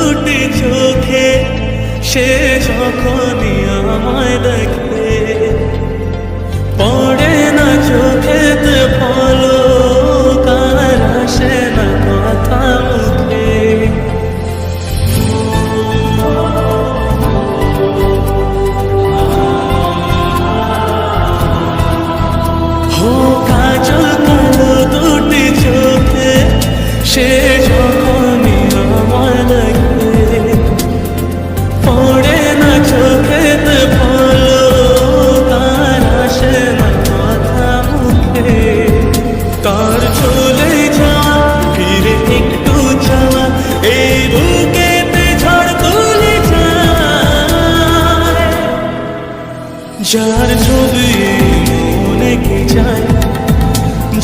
দুটি চোখে সে যখনই আমায় দেখে পড়ে না চোখেতে পলক আর আসে না কথা মুখে। হো কাজল কালো দুটি চোখে সে যখনই আমায় দেখে পড়ে না চোখেতে পলক আর আসে না কথা মুখে। তার চলে যাওয়া ফিরে একটু যাওয়া এই বুকেতে ঝড় তুলে যায়। যার ছবি মনে কে যায়,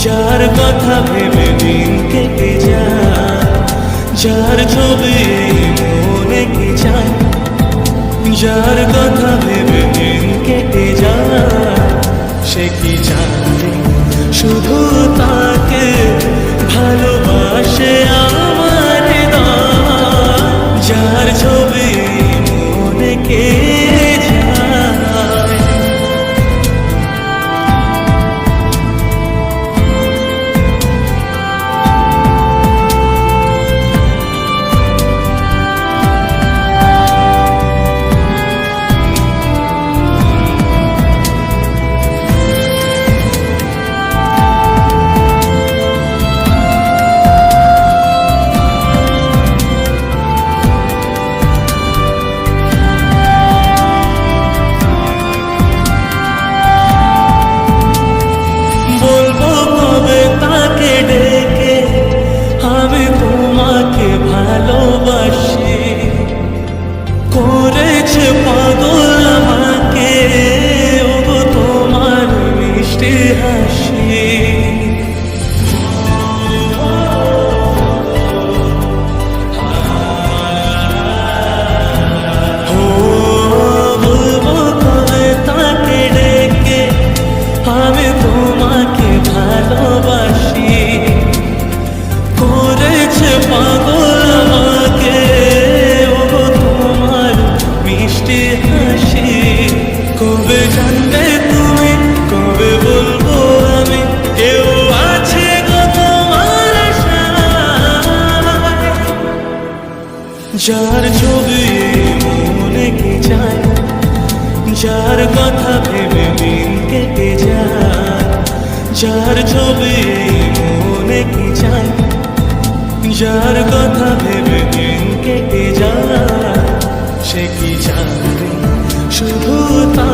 যার কথা ভেবে দিন কেটে যায়। যার ছবি মনে কে যায়, যার কথা ভেবে দিন কেটে যায়। সে কি জানে শুধু তাকে ভালোবাসে আমার হৃদয়। যার ছবি মনে কে যায়। ভালোবাসি করেছে পাগল আমাকে ও তোমার মিষ্টি হাসি। বলবো কবে তাকে ডেকে আমি তোমাকে ভালোবাসি করেছে পাগল আমাকে ও তোমার মিষ্টি হাসি। কবে জানবে তুমি, কবে বলবো আমি, কেউ আছে গো তোমার আশায়। যার ছবি মনে কে যায়, যার কথা ভেবে দিন কেটে যায়। যার ছবি মনে কে যায়, যার কথা ভেবে দিন কেটে যায়। সে কি জানে শুধু তা